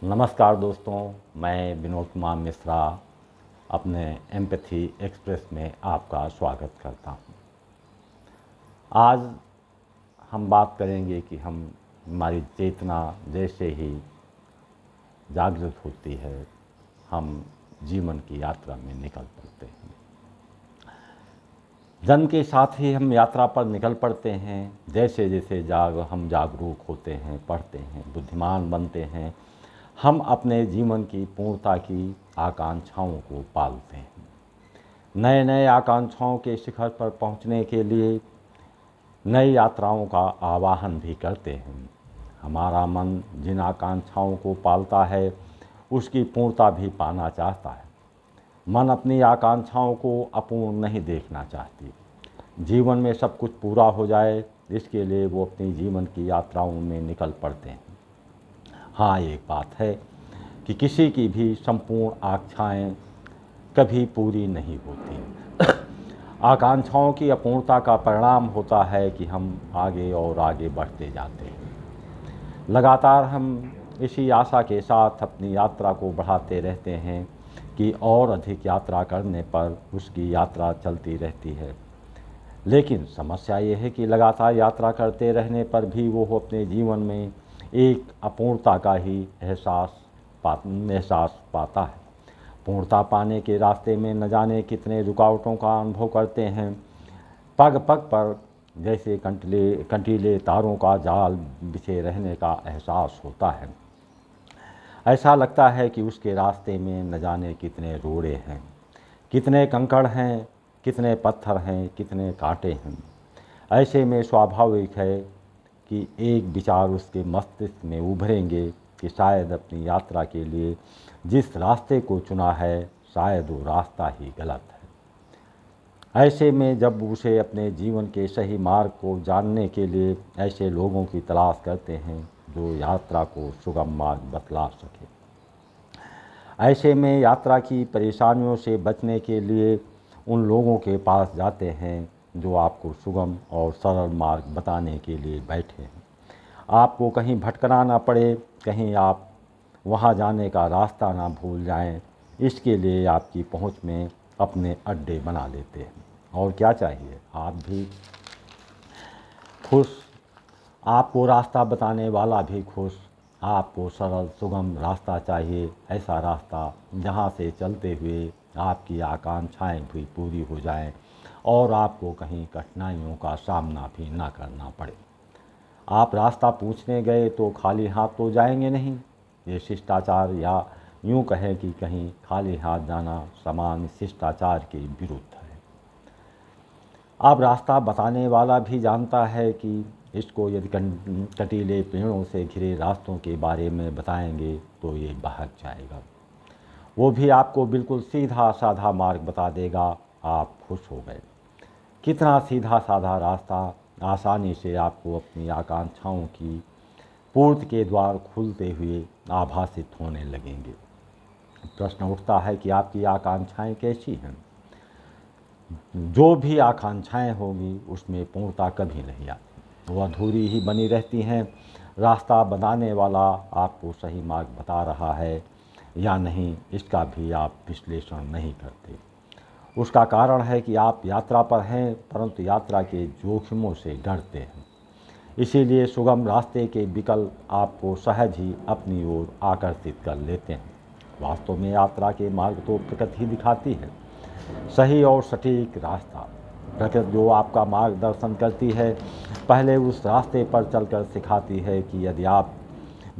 नमस्कार दोस्तों, मैं विनोद कुमार मिश्रा अपने एम्पैथी एक्सप्रेस में आपका स्वागत करता हूं। आज हम बात करेंगे कि हमारी चेतना जैसे ही जागृत होती है, हम जीवन की यात्रा में निकल पड़ते हैं। जन्म के साथ ही हम यात्रा पर निकल पड़ते हैं। जैसे जैसे हम जागरूक होते हैं, पढ़ते हैं, बुद्धिमान बनते हैं, हम अपने जीवन की पूर्णता की आकांक्षाओं को पालते हैं। नए नए आकांक्षाओं के शिखर पर पहुंचने के लिए नई यात्राओं का आवाहन भी करते हैं। हमारा मन जिन आकांक्षाओं को पालता है उसकी पूर्णता भी पाना चाहता है। मन अपनी आकांक्षाओं को अपूर्ण नहीं देखना चाहती। जीवन में सब कुछ पूरा हो जाए, इसके लिए वो अपनी जीवन की यात्राओं में निकल पड़ते हैं। हाँ, एक बात है कि किसी की भी संपूर्ण आकांक्षाएं कभी पूरी नहीं होती। आकांक्षाओं की अपूर्णता का परिणाम होता है कि हम आगे और आगे बढ़ते जाते हैं। लगातार हम इसी आशा के साथ अपनी यात्रा को बढ़ाते रहते हैं कि और अधिक यात्रा करने पर उसकी यात्रा चलती रहती है। लेकिन समस्या ये है कि लगातार यात्रा करते रहने पर भी वो अपने जीवन में एक अपूर्णता का ही एहसास पाता है। पूर्णता पाने के रास्ते में न जाने कितने रुकावटों का अनुभव करते हैं। पग पग पर जैसे कंटीले तारों का जाल बिछे रहने का एहसास होता है। ऐसा लगता है कि उसके रास्ते में न जाने कितने रोड़े हैं, कितने कंकड़ हैं, कितने पत्थर हैं, कितने कांटे हैं। ऐसे में स्वाभाविक है कि एक विचार उसके मस्तिष्क में उभरेंगे कि शायद अपनी यात्रा के लिए जिस रास्ते को चुना है, शायद वो रास्ता ही गलत है। ऐसे में जब उसे अपने जीवन के सही मार्ग को जानने के लिए ऐसे लोगों की तलाश करते हैं जो यात्रा को सुगम मार्ग बतला सके। ऐसे में यात्रा की परेशानियों से बचने के लिए उन लोगों के पास जाते हैं जो आपको सुगम और सरल मार्ग बताने के लिए बैठे हैं। आपको कहीं भटकना ना पड़े, कहीं आप वहां जाने का रास्ता ना भूल जाएं, इसके लिए आपकी पहुंच में अपने अड्डे बना लेते हैं। और क्या चाहिए, आप भी खुश, आपको रास्ता बताने वाला भी खुश। आपको सरल सुगम रास्ता चाहिए, ऐसा रास्ता जहां से चलते हुए आपकी आकांक्षाएं भी पूरी हो जाएं और आपको कहीं कठिनाइयों का सामना भी ना करना पड़े। आप रास्ता पूछने गए तो खाली हाथ तो जाएंगे नहीं। ये शिष्टाचार, या यूँ कहें कि कहीं खाली हाथ जाना समान शिष्टाचार के विरुद्ध है। अब रास्ता बताने वाला भी जानता है कि इसको यदि कटीले पेड़ों से घिरे रास्तों के बारे में बताएंगे तो ये बहक जाएगा। वो भी आपको बिल्कुल सीधा साधा मार्ग बता देगा। आप खुश हो गए। कितना सीधा साधा रास्ता, आसानी से आपको अपनी आकांक्षाओं की पूर्ति के द्वार खुलते हुए आभासित होने लगेंगे। प्रश्न उठता है कि आपकी आकांक्षाएं कैसी हैं। जो भी आकांक्षाएं होंगी उसमें पूर्णता कभी नहीं आती, वो अधूरी ही बनी रहती हैं। रास्ता बनाने वाला आपको सही मार्ग बता रहा है या नहीं, इसका भी आप विश्लेषण नहीं करते। उसका कारण है कि आप यात्रा पर हैं, परंतु यात्रा के जोखिमों से डरते हैं। इसीलिए सुगम रास्ते के विकल्प आपको सहज ही अपनी ओर आकर्षित कर लेते हैं। वास्तव में यात्रा के मार्ग तो प्रकृति ही दिखाती है, सही और सटीक रास्ता। प्रकृति जो आपका मार्गदर्शन करती है, पहले उस रास्ते पर चलकर सिखाती है कि यदि आप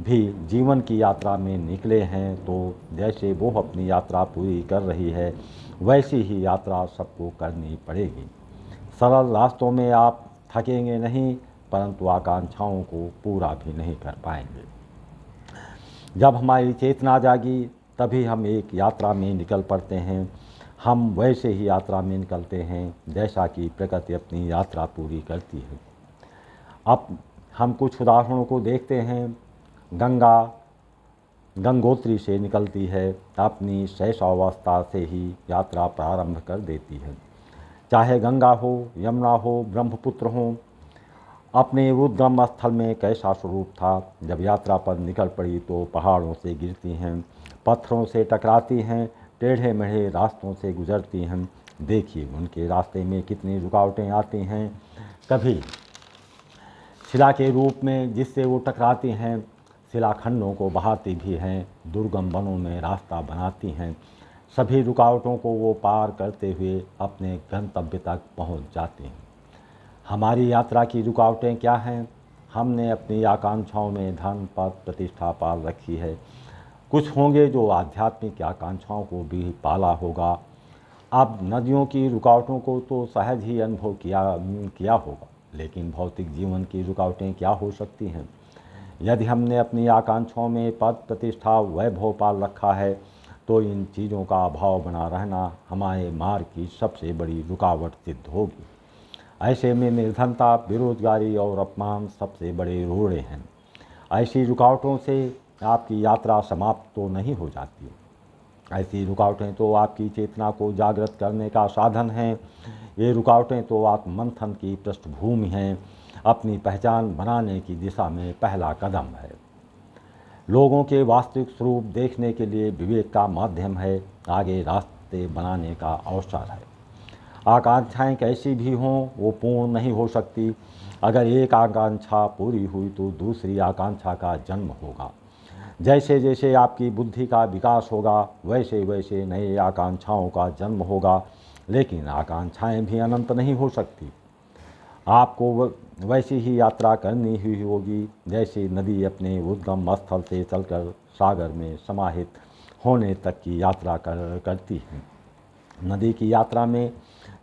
भी जीवन की यात्रा में निकले हैं तो जैसे वो अपनी यात्रा पूरी कर रही है वैसी ही यात्रा सबको करनी पड़ेगी। सरल रास्तों में आप थकेंगे नहीं, परंतु आकांक्षाओं को पूरा भी नहीं कर पाएंगे। जब हमारी चेतना जागी तभी हम एक यात्रा में निकल पड़ते हैं। हम वैसे ही यात्रा में निकलते हैं जैसा कि प्रकृति अपनी यात्रा पूरी करती है। अब हम कुछ उदाहरणों को देखते हैं। गंगा गंगोत्री से निकलती है, अपनी शैशवावस्था से ही यात्रा प्रारंभ कर देती है। चाहे गंगा हो, यमुना हो, ब्रह्मपुत्र हो, अपने उद्गम स्थल में कैसा स्वरूप था। जब यात्रा पर निकल पड़ी तो पहाड़ों से गिरती हैं, पत्थरों से टकराती हैं, टेढ़े मेढ़े रास्तों से गुजरती हैं। देखिए उनके रास्ते में कितनी रुकावटें आती हैं। कभी शिला के रूप में जिससे वो टकराती हैं, शिलाखंडों को बहाती भी हैं, दुर्गम वनों में रास्ता बनाती हैं। सभी रुकावटों को वो पार करते हुए अपने गंतव्य तक पहुंच जाते हैं। हमारी यात्रा की रुकावटें क्या हैं? हमने अपनी आकांक्षाओं में धन, पद, प्रतिष्ठा पाल रखी है। कुछ होंगे जो आध्यात्मिक आकांक्षाओं को भी पाला होगा। अब नदियों की रुकावटों को तो सहज ही अनुभव किया होगा, लेकिन भौतिक जीवन की रुकावटें क्या हो सकती हैं? यदि हमने अपनी आकांक्षाओं में पद, प्रतिष्ठा, वैभव पाल रखा है, तो इन चीज़ों का अभाव बना रहना हमारे मार्ग की सबसे बड़ी रुकावट सिद्ध होगी। ऐसे में निर्धनता, बेरोजगारी और अपमान सबसे बड़े रोड़े हैं। ऐसी रुकावटों से आपकी यात्रा समाप्त तो नहीं हो जाती। ऐसी रुकावटें तो आपकी चेतना को जागृत करने का साधन हैं। ये रुकावटें तो आत्ममंथन की पृष्ठभूमि हैं, अपनी पहचान बनाने की दिशा में पहला कदम है। लोगों के वास्तविक स्वरूप देखने के लिए विवेक का माध्यम है, आगे रास्ते बनाने का अवसर है। आकांक्षाएं कैसी भी हों, वो पूर्ण नहीं हो सकती। अगर एक आकांक्षा पूरी हुई तो दूसरी आकांक्षा का जन्म होगा। जैसे जैसे आपकी बुद्धि का विकास होगा, वैसे वैसे नई आकांक्षाओं का जन्म होगा। लेकिन आकांक्षाएं भी अनंत नहीं हो सकती। आपको वैसी ही यात्रा करनी ही होगी जैसे नदी अपने उद्गम स्थल से चलकर सागर में समाहित होने तक की यात्रा करती है। नदी की यात्रा में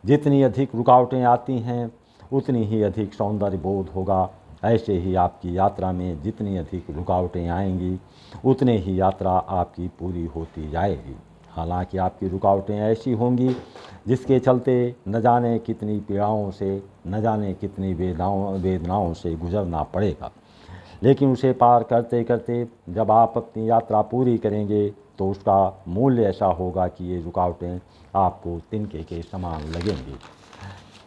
जितनी अधिक रुकावटें आती हैं, उतनी ही अधिक सौंदर्य बोध होगा। ऐसे ही आपकी यात्रा में जितनी अधिक रुकावटें आएंगी, उतने ही यात्रा आपकी पूरी होती जाएगी। हालांकि आपकी रुकावटें ऐसी होंगी जिसके चलते न जाने कितनी पीड़ाओं से, न जाने कितनी वेदनाओं से गुजरना पड़ेगा। लेकिन उसे पार करते करते जब आप अपनी यात्रा पूरी करेंगे तो उसका मूल्य ऐसा होगा कि ये रुकावटें आपको तिनके के समान लगेंगी।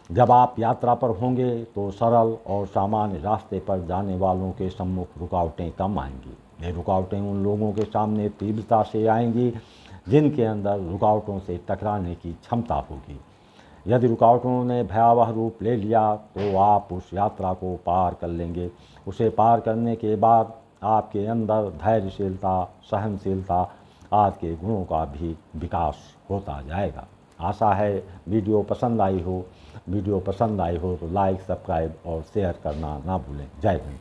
जब आप यात्रा पर होंगे तो सरल और सामान्य रास्ते पर जाने वालों के सम्मुख रुकावटें कम आएंगी। ये रुकावटें उन लोगों के सामने तीव्रता से आएंगी जिनके अंदर रुकावटों से टकराने की क्षमता होगी। यदि रुकावटों ने भयावह रूप ले लिया तो आप उस यात्रा को पार कर लेंगे। उसे पार करने के बाद आपके अंदर धैर्यशीलता, सहनशीलता आदि के गुणों का भी विकास होता जाएगा। आशा है वीडियो पसंद आई हो। वीडियो पसंद आई हो तो लाइक, सब्सक्राइब और शेयर करना ना भूलें। जय हिंद।